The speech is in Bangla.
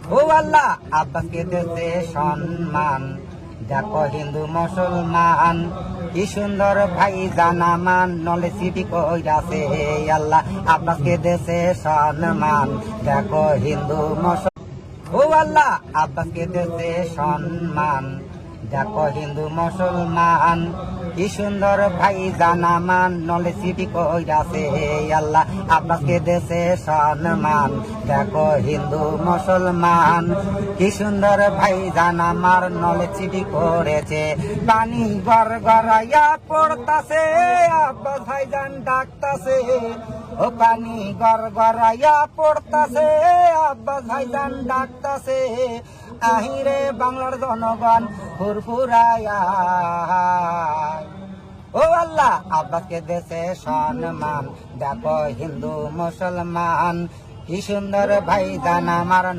ও আল্লাহ আব্বাসকে দেশে সম্মান, দেখো হিন্দু মুসলমান কি সুন্দর ভাই জানামান, নলে সিটি কইরাছে আল্লাহ আব্বাসকে দেশে সম্মান, দেখো হিন্দু মুসলমান। ও আল্লাহ আব্বাসকে দেশে সম্মান, দেখো হিন্দু মুসলমান কি সুন্দর ভাই জানামান, নলে সিটি কইরাছে আল্লাহ আব্বাসকে দেশে সম্মান, দেখো হিন্দু মুসলমান কি সুন্দর ভাই জানামার, নলে সিটি করেছে। পানি গড় গড়াইয়া পড়তাছে, আব্বাস ভাইজান ডাকতাছে। ও পানি গড় গড়াইয়া পড়তাছে, আব্বাস ভাইজান ডাকতাছে। আহিরে বাংলার জনগণ ফুরফুরায়া, ও আল্লাহ আব্বাসকে দেশে সম্মান, দেখো হিন্দু মুসলমান কি সুন্দর ভাই জান আমার।